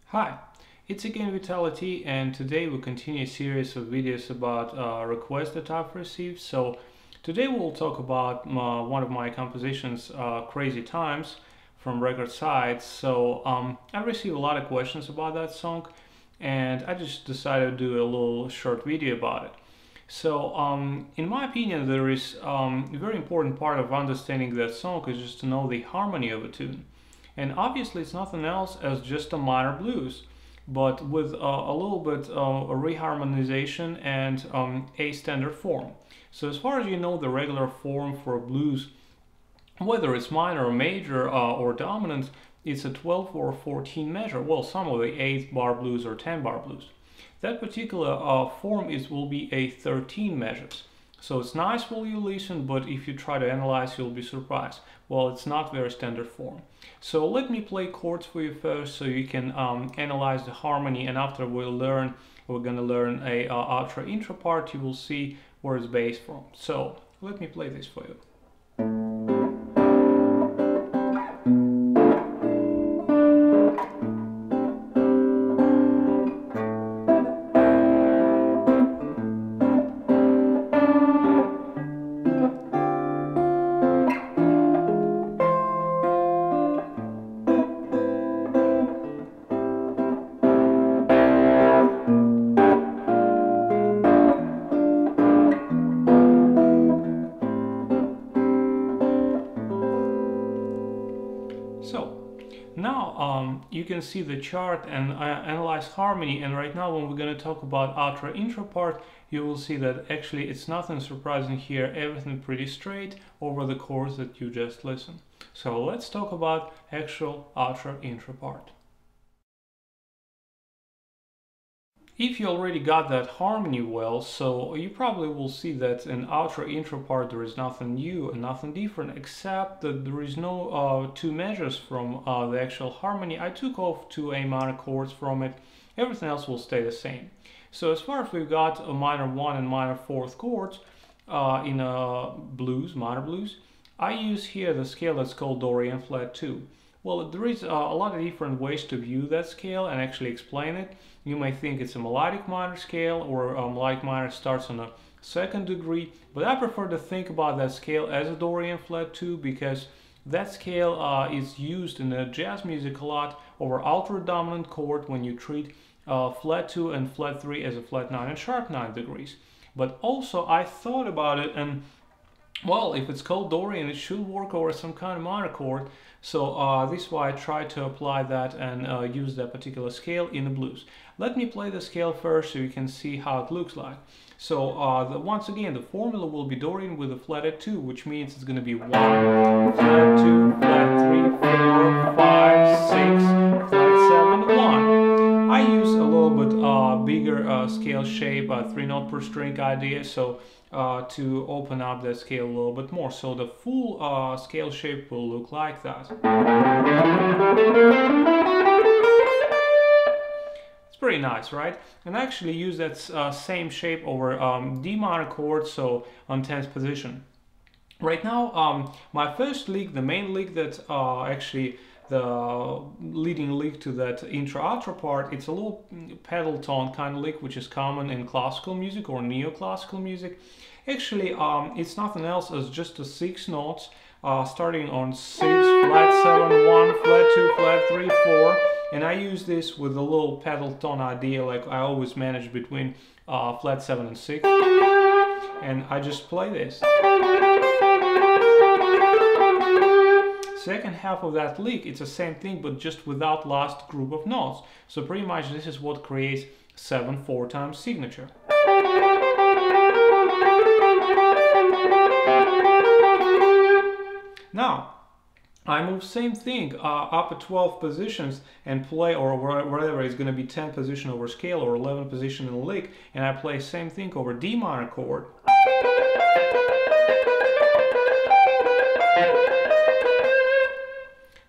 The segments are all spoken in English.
Hi, it's again Vitali, and today we continue a series of videos about requests that I've received. So today we'll talk about one of my compositions, Crazy Times, from record sites. So I received a lot of questions about that song, and I just decided to do a little short video about it. So in my opinion, there is a very important part of understanding that song is just to know the harmony of a tune. And obviously it's nothing else as just a minor blues, but with a little bit of a reharmonization and a standard form. So as far as you know, the regular form for blues, whether it's minor or major or dominant, it's a 12 or 14 measure. Well, some of the 8 bar blues or 10 bar blues. That particular form will be a 13 measures. So it's nice while you listen, but if you try to analyze, you'll be surprised. Well, it's not very standard form. So let me play chords for you first, so you can analyze the harmony, and after we're gonna learn a outro intro part. You will see where it's based from. So let me play this for you. So now you can see the chart and analyze harmony, and right now when we're going to talk about outro intro part, you will see that actually it's nothing surprising here, everything pretty straight over the chords that you just listened. So let's talk about actual outro intro part. If you already got that harmony well, so you probably will see that in outro intro part there is nothing new and nothing different, except that there is no 2 measures from the actual harmony. I took off 2 A minor chords from it. Everything else will stay the same. So as far as we've got a minor 1 and minor 4th chords in blues, minor blues, I use here the scale that's called Dorian flat 2. Well, there is a lot of different ways to view that scale and actually explain it. You may think it's a melodic minor scale, or melodic minor starts on a 2nd degree, but I prefer to think about that scale as a Dorian flat 2, because that scale is used in jazz music a lot over ultra dominant chord when you treat flat 2 and flat 3 as a flat 9 and sharp 9 degrees. But also I thought about it, and well, if it's called Dorian, it should work over some kind of minor chord. So this is why I tried to apply that and use that particular scale in the blues. Let me play the scale first so you can see how it looks like. So once again, the formula will be Dorian with a flatted 2, which means it's going to be 1, flat 2, flat 3, 4, 5, 6, flat 7, 1. I use a little bit bigger scale shape, 3 note per string idea, so to open up the scale a little bit more. So the full scale shape will look like that. It's pretty nice, right? And I actually use that same shape over D minor chord, so on 10th position. Right now, my first lick, the main lick that actually the leading lick to that intro outro part, it's a little pedal tone kind of lick, which is common in classical music or neoclassical music. Actually, it's nothing else as just 6 notes starting on 6, flat 7, 1, flat 2, flat 3, 4, and I use this with a little pedal tone idea, like I always manage between flat 7 and 6, and I just play this. Second half of that lick, it's the same thing, but just without last group of notes. So pretty much this is what creates 7/4 time signature. Now, I move same thing up at 12 positions and play, or whatever is going to be 10 position over scale or 11 position in the lick, and I play same thing over D minor chord.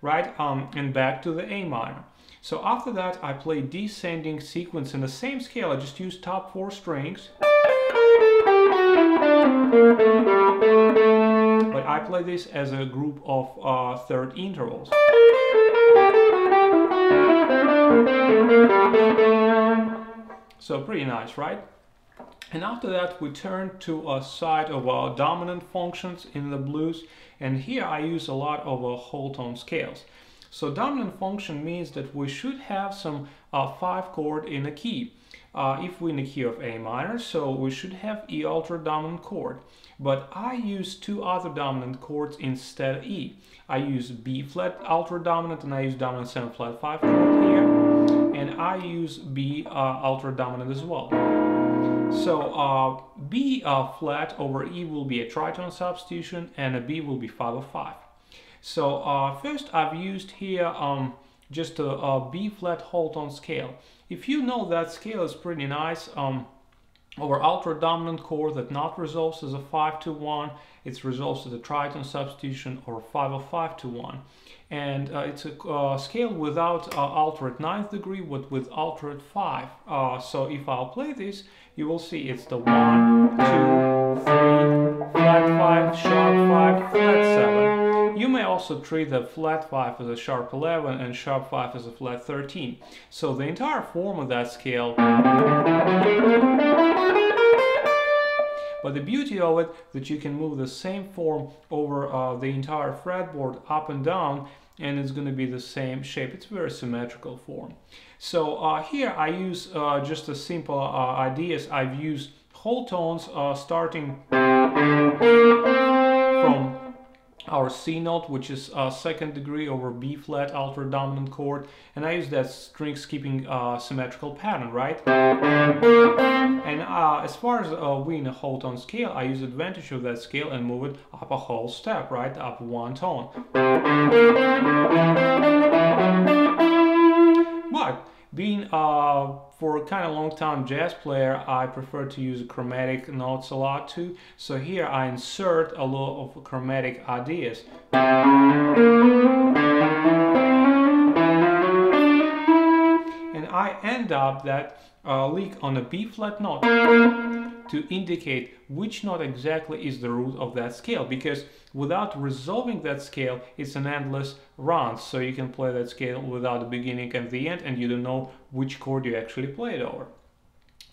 Right, and back to the A minor. So after that I play descending sequence in the same scale. I just use top 4 strings. but I play this as a group of third intervals. So pretty nice, right? And after that we turn to a side of dominant functions in the blues, and here I use a lot of whole tone scales. So dominant function means that we should have some 5 chord in a key. If we're in the key of A minor, so we should have E ultra dominant chord. But I use 2 other dominant chords instead of E. I use B flat ultra dominant, and I use dominant 7 flat 5 chord here. And I use B ultra dominant as well. So B flat over E will be a tritone substitution, and a B will be 5/5. So first I've used here just a B flat whole tone scale. If you know that scale is pretty nice, over ultra dominant chord that not resolves as a 5/1, it resolves as a tritone substitution or 5/5/1. And it's a scale without altered 9th degree, but with altered 5. So if I'll play this, you will see it's the 1, 2, 3, flat 5, sharp 5, flat 7. You may also treat the flat 5 as a sharp 11 and sharp 5 as a flat 13. So the entire form of that scale. But the beauty of it that you can move the same form over the entire fretboard up and down, and it's going to be the same shape. It's a very symmetrical form. So here I use just a simple ideas. I've used whole tones starting from our C note, which is 2nd degree over B flat ultra dominant chord, and I use that string skipping symmetrical pattern, right? And as far as we in a whole tone scale, I use advantage of that scale and move it up a whole step, right? Up 1 tone. But being for a kind of long time jazz player, I prefer to use chromatic notes a lot too. So here I insert a lot of chromatic ideas. And I end up that lick on a B flat note to indicate which note exactly is the root of that scale, because without resolving that scale, it's an endless run. So you can play that scale without the beginning and the end, and you don't know which chord you actually played over.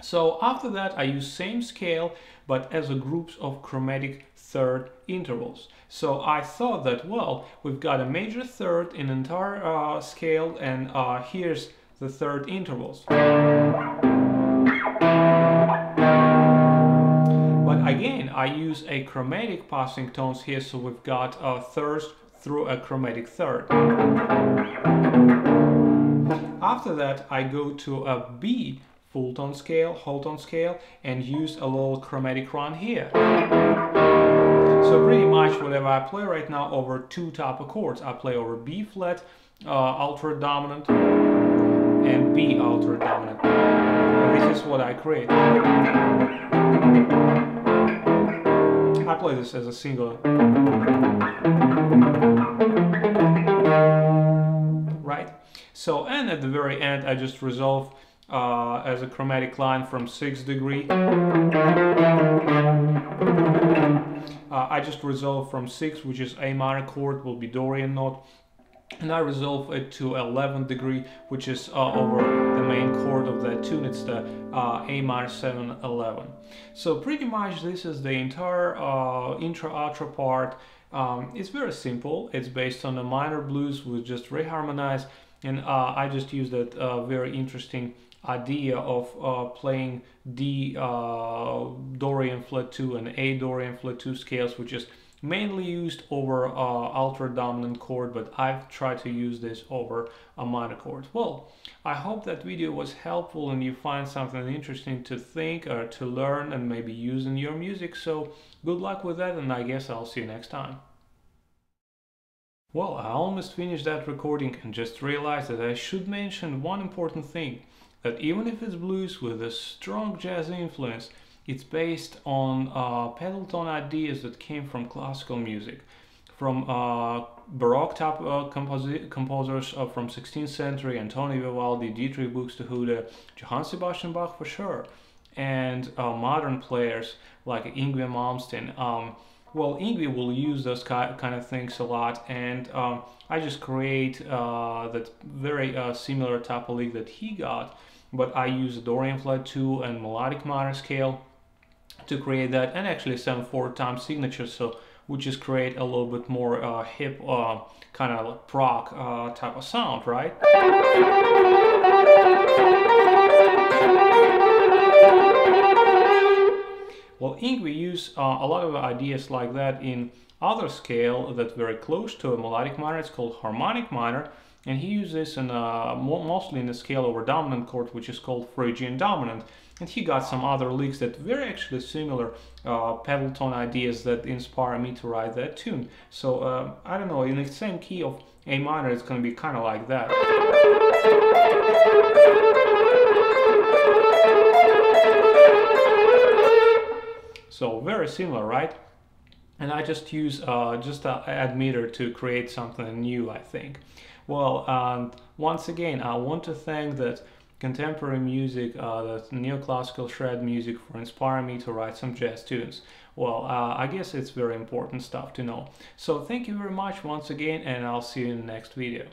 So after that, I use same scale, but as a groups of chromatic third intervals. So I thought that, well, we've got a major third in entire scale, and here's the third intervals. But again, I use a chromatic passing tones here, so we've got a third through a chromatic third. After that, I go to a B full tone scale, whole tone scale, and use a little chromatic run here. So pretty much whatever I play right now over 2 type of chords, I play over B flat, ultra dominant, and B ultra dominant. And this is what I create. I play this as a single. Right? So, and at the very end, I just resolve as a chromatic line from 6th degree. I just resolve from 6, which is A minor chord, will be Dorian note. And I resolve it to 11th degree, which is over the main chord of that tune. It's the A minor 7 11. So pretty much this is the entire intro-outro part. It's very simple. It's based on a minor blues with just reharmonized, and I just use that very interesting idea of playing D Dorian flat 2 and A Dorian flat 2 scales, which is mainly used over ultra dominant chord, but I've tried to use this over a minor chord. Well, I hope that video was helpful and you find something interesting to think or to learn and maybe use in your music. So good luck with that, and I guess I'll see you next time. Well, I almost finished that recording and just realized that I should mention one important thing, that even if it's blues with a strong jazz influence, it's based on pedal tone ideas that came from classical music, from Baroque type composers from 16th century, Antonio Vivaldi, Dietrich Buxtehude, Johann Sebastian Bach for sure, and modern players like Yngwie Malmsteen. Well, Ingvi will use those kind of things a lot, and I just create that very similar type of lick that he got, but I use the Dorian flat 2 and melodic minor scale to create that, and actually 7/4 time signature, so we just create a little bit more hip kind of prog type of sound, right? Well, Ingvi use a lot of ideas like that in other scale that's very close to a melodic minor. It's called harmonic minor, and he uses this in mostly in the scale over dominant chord, which is called Phrygian dominant. And he got some other licks that very actually similar pedal tone ideas that inspire me to write that tune. So I don't know, in the same key of A minor, it's going to be kind of like that. So very similar, right? And I just use just a add meter to create something new, I think. Well, once again, I want to thank that contemporary music, that neoclassical shred music for inspiring me to write some jazz tunes. Well, I guess it's very important stuff to know. So thank you very much once again, and I'll see you in the next video.